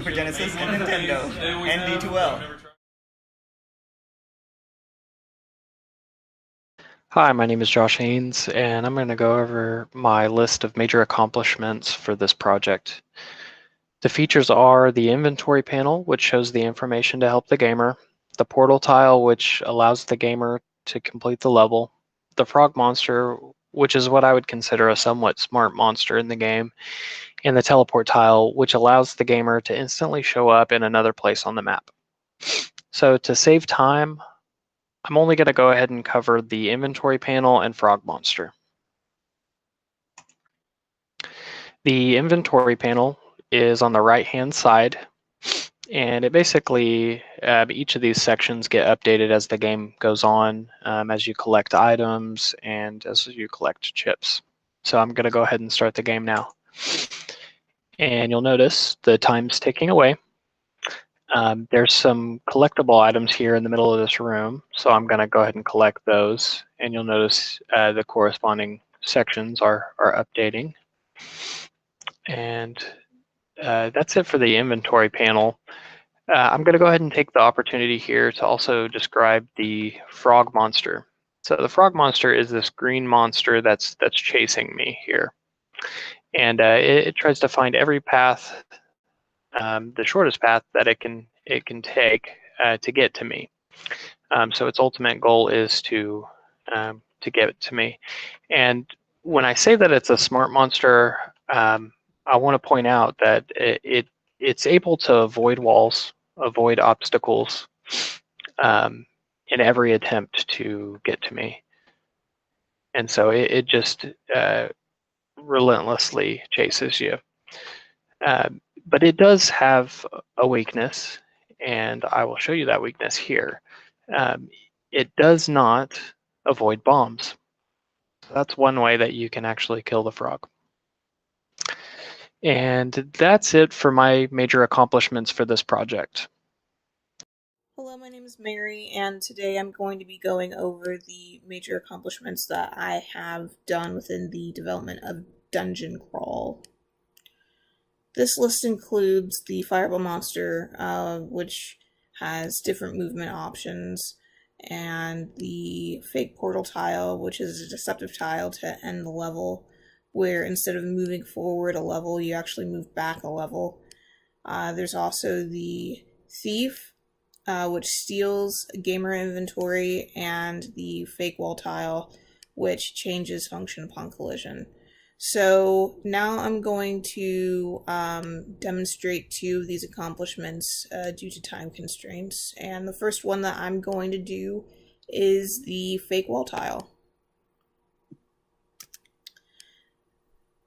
Super Genesis, and Nintendo, and D2L. Hi, my name is Josh Haynes, and I'm going to go over my list of major accomplishments for this project. The features are the inventory panel, which shows the information to help the gamer, the portal tile, which allows the gamer to complete the level, the frog monster, which is what I would consider a somewhat smart monster in the game, and the teleport tile, which allows the gamer to instantly show up in another place on the map. So to save time, I'm only going to go ahead and cover the inventory panel and frog monster. The inventory panel is on the right-hand side, and it basically, each of these sections get updated as the game goes on, as you collect items and as you collect chips. So I'm going to go ahead and start the game now. And you'll notice the time's ticking away. There's some collectible items here in the middle of this room, so I'm going to go ahead and collect those. And you'll notice the corresponding sections are updating. And that's it for the inventory panel. I'm going to go ahead and take the opportunity here to also describe the frog monster. So the frog monster is this green monster that's chasing me here. And it tries to find every path, the shortest path that it can take to get to me. So its ultimate goal is to get it to me. And when I say that it's a smart monster, I want to point out that it's able to avoid walls, avoid obstacles, in every attempt to get to me. And so it just relentlessly chases you. But it does have a weakness, and I will show you that weakness here. It does not avoid bombs. That's one way that you can actually kill the frog. And that's it for my major accomplishments for this project. Hello, my name is Mary, and today I'm going to be going over the major accomplishments that I have done within the development of Dungeon Crawl. This list includes the Fireball Monster, which has different movement options, and the Fake Portal Tile, which is a deceptive tile to end the level, where instead of moving forward a level, you actually move back a level. There's also the Thief, which steals gamer inventory, and the Fake Wall Tile, which changes function upon collision. So now I'm going to demonstrate two of these accomplishments due to time constraints. And the first one that I'm going to do is the Fake Wall Tile.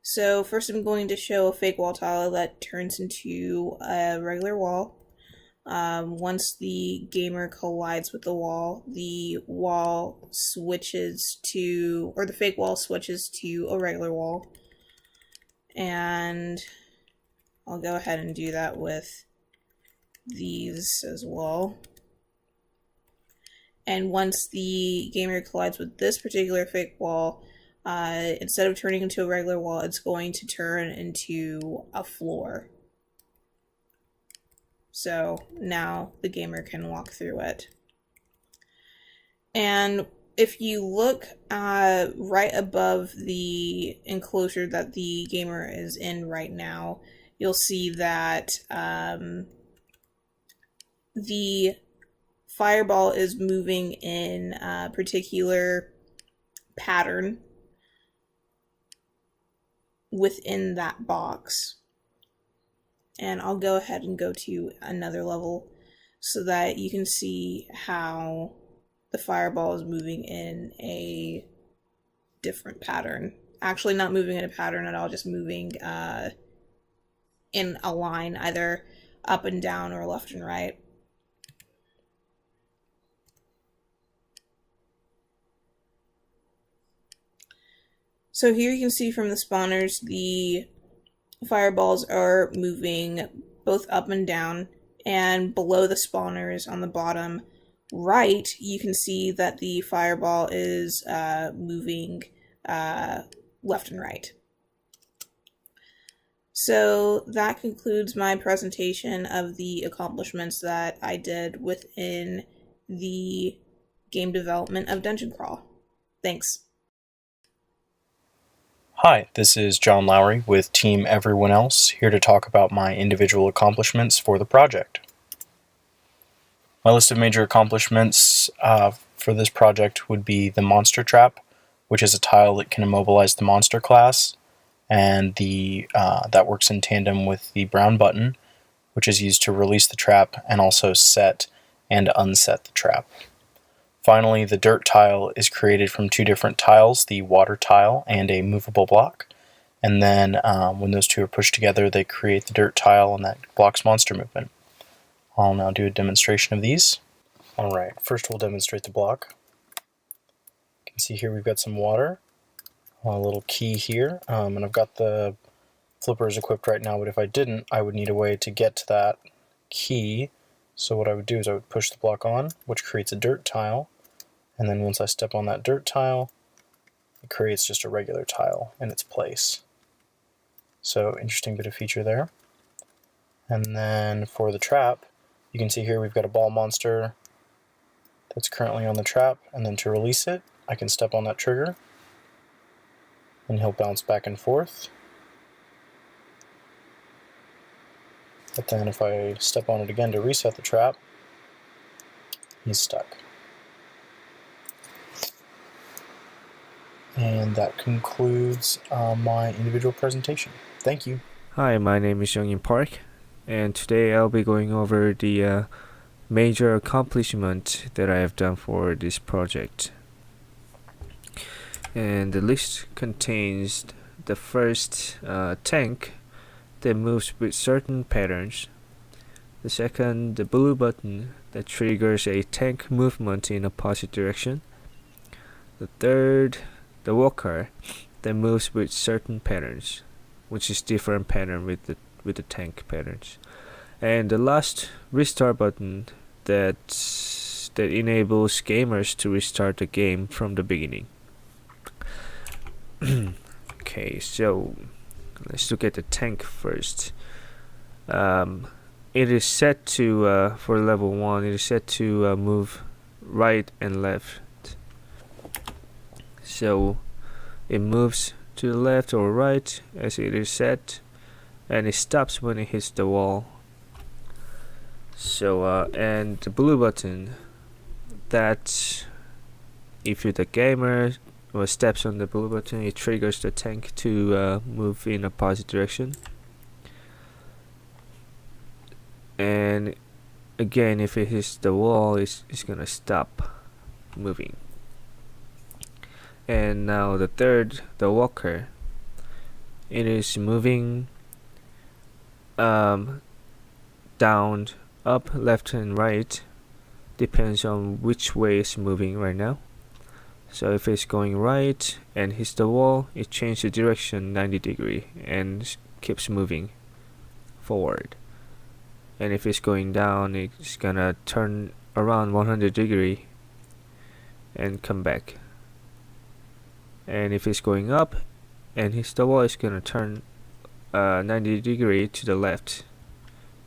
So first I'm going to show a fake wall tile that turns into a regular wall. Once the gamer collides with the wall switches to, or the fake wall switches to a regular wall. And I'll go ahead and do that with these as well. And once the gamer collides with this particular fake wall, instead of turning into a regular wall, it's going to turn into a floor. So now the gamer can walk through it. And if you look right above the enclosure that the gamer is in right now, you'll see that the fireball is moving in a particular pattern within that box. And I'll go ahead and go to another level so that you can see how the fireball is moving in a different pattern. Actually, not moving in a pattern at all, just moving in a line, either up and down or left and right. So here you can see from the spawners, the fireballs are moving both up and down, and below the spawners on the bottom right, you can see that the fireball is moving left and right. So that concludes my presentation of the accomplishments that I did within the game development of Dungeon Crawl. Thanks. Hi, this is John Lowry with Team Everyone Else, here to talk about my individual accomplishments for the project. My list of major accomplishments for this project would be the Monster Trap, which is a tile that can immobilize the monster class, and that works in tandem with the brown button, which is used to release the trap and also set and unset the trap. Finally, the dirt tile is created from two different tiles, the water tile and a movable block. And then when those two are pushed together, they create the dirt tile, and that blocks monster movement. I'll now do a demonstration of these. Alright, first we'll demonstrate the block. You can see here we've got some water, a little key here, and I've got the flippers equipped right now, but if I didn't, I would need a way to get to that key. So what I would do is I would push the block on, which creates a dirt tile. And then once I step on that dirt tile, it creates just a regular tile in its place. So interesting bit of feature there. And then for the trap, you can see here we've got a ball monster that's currently on the trap, and then to release it, I can step on that trigger, and he'll bounce back and forth. But then if I step on it again to reset the trap, he's stuck. And that concludes my individual presentation. Thank you. Hi, my name is Youngin Park, and today I'll be going over the major accomplishment that I have done for this project. And the list contains the first tank that moves with certain patterns. The second, the blue button that triggers a tank movement in a opposite direction. The third, the walker that moves with certain patterns, which is different pattern with the tank patterns. And the last, restart button that enables gamers to restart the game from the beginning. Okay, so let's look at the tank first. It is set to for level 1, it is set to move right and left. So it moves to the left or right as it is set, and it stops when it hits the wall. So and the blue button, that if you're the gamer or steps on the blue button, it triggers the tank to move in a opposite direction. And again, if it hits the wall, it's gonna stop moving. And now the third, the walker, it is moving down, up, left and right, depends on which way it's moving right now. So if it's going right and hits the wall, it changes the direction 90 degrees and keeps moving forward. And if it's going down, it's gonna turn around 100 degrees and come back. And if it's going up and hits the wall, it's gonna turn 90 degrees to the left,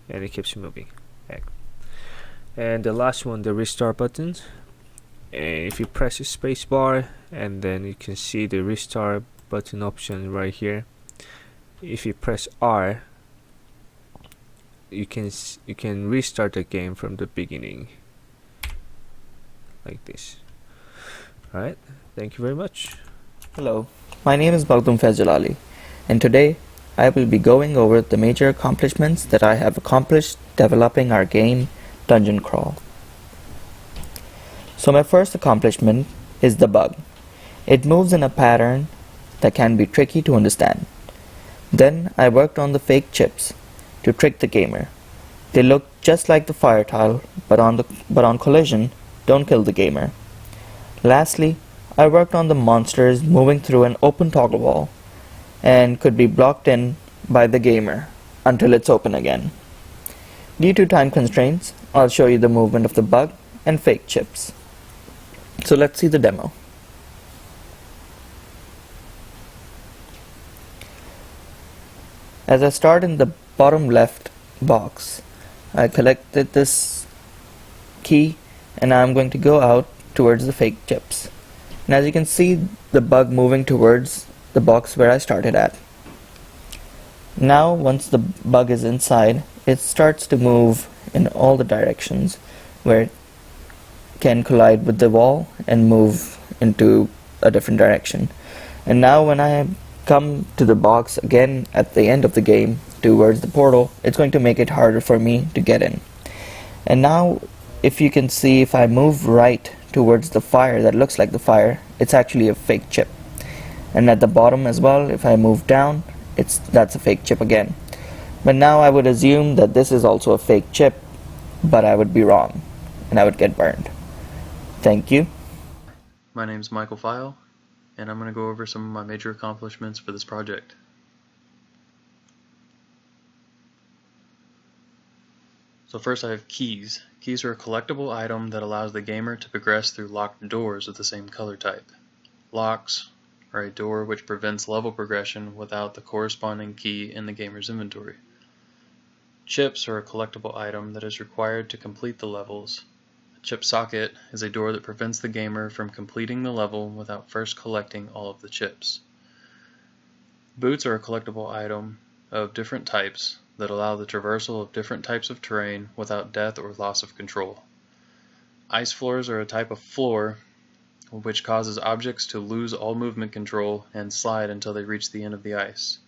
and it keeps moving back. And the last one, the restart button, and if you press the space bar, and then you can see the restart button option right here. If you press R, you can restart the game from the beginning, like this. Alright, thank you very much. Hello, my name is Makhdoom Faiz Jalali, and today I will be going over the major accomplishments that I have accomplished developing our game Dungeon Crawl. So my first accomplishment is the bug. It moves in a pattern that can be tricky to understand. Then I worked on the fake chips to trick the gamer. They look just like the fire tile, but on collision, don't kill the gamer. Lastly, I worked on the monsters moving through an open toggle wall and could be blocked in by the gamer until it's open again. Due to time constraints, I'll show you the movement of the bug and fake chips. So let's see the demo. As I start in the bottom left box, I collected this key and I'm going to go out towards the fake chips. And as you can see, the bug moving towards the box where I started at. Now once the bug is inside, it starts to move in all the directions where it can collide with the wall and move into a different direction. And now when I come to the box again at the end of the game towards the portal, it's going to make it harder for me to get in. And now if you can see, if I move right towards the fire that looks like the fire, it's actually a fake chip. And at the bottom as well, if I move down, that's a fake chip again. But now I would assume that this is also a fake chip, but I would be wrong and I would get burned. Thank you. My name is Michael File, and I'm going to go over some of my major accomplishments for this project. So first I have keys. Keys are a collectible item that allows the gamer to progress through locked doors of the same color type. Locks are a door which prevents level progression without the corresponding key in the gamer's inventory. Chips are a collectible item that is required to complete the levels. A chip socket is a door that prevents the gamer from completing the level without first collecting all of the chips. Boots are a collectible item of different types that allow the traversal of different types of terrain without death or loss of control. Ice floors are a type of floor which causes objects to lose all movement control and slide until they reach the end of the ice.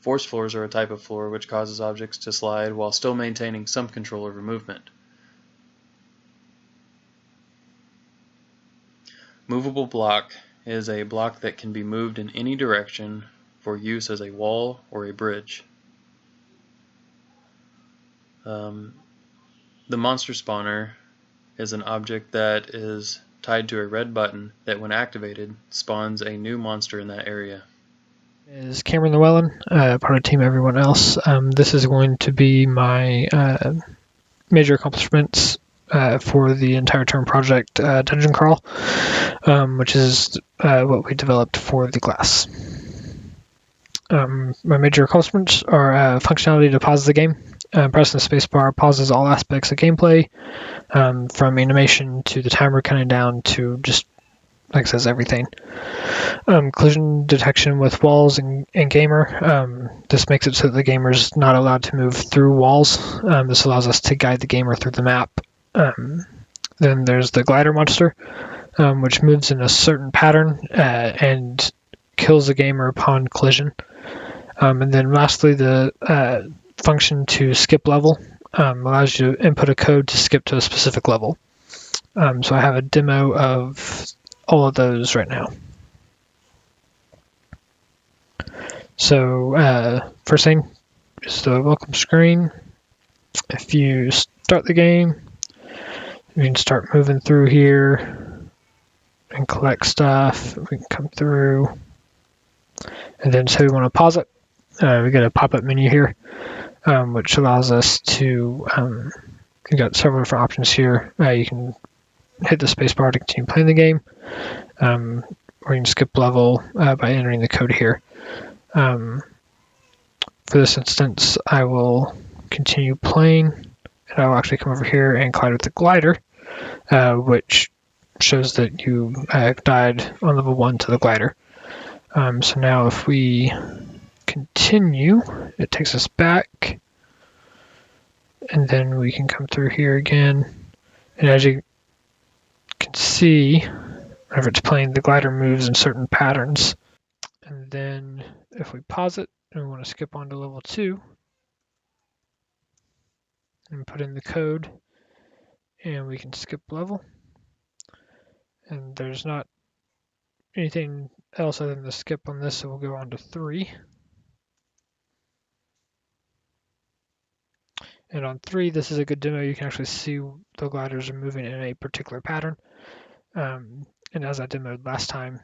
Force floors are a type of floor which causes objects to slide while still maintaining some control over movement. Movable block is a block that can be moved in any direction for use as a wall or a bridge. The monster spawner is an object that is tied to a red button that when activated spawns a new monster in that area. Is Cameron Llewellyn, part of Team Everyone Else. This is going to be my major accomplishments for the entire term project, Dungeon Crawl, which is what we developed for the class. My major accomplishments are functionality to pause the game. Pressing the spacebar pauses all aspects of gameplay, from animation to the timer counting down to just, like it says, everything. Collision detection with walls and gamer. This makes it so that the gamer is not allowed to move through walls. This allows us to guide the gamer through the map. Then there's the glider monster, which moves in a certain pattern and kills the gamer upon collision. And then lastly, the function to skip level allows you to input a code to skip to a specific level. So I have a demo of all of those right now. So first thing is the welcome screen. If you start the game, you can start moving through here and collect stuff. We can come through, and then say we want to pause it. We get a pop-up menu here, which allows us to, you got several different options here. You can hit the spacebar to continue playing the game, or you can skip level by entering the code here. For this instance, I will continue playing, and I will actually come over here and collide with the glider, which shows that you died on level 1 to the glider. So now if we continue, it takes us back, and then we can come through here again, and as you can see, whenever it's playing, the glider moves in certain patterns. And then if we pause it and we want to skip on to level 2 and put in the code, and we can skip level, and there's not anything else other than the skip on this, so we'll go on to 3. And on 3, this is a good demo. You can actually see the gliders are moving in a particular pattern. And as I demoed last time,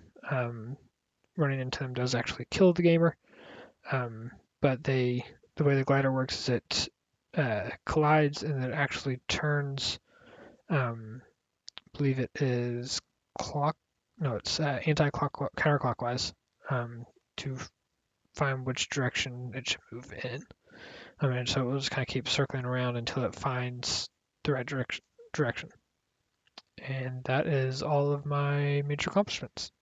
running into them does actually kill the gamer. But the way the glider works is it collides and then it actually turns, I believe it is it's anti-clockwise, counterclockwise, to find which direction it should move in. So it will just kind of keep circling around until it finds the right direction. And that is all of my major accomplishments.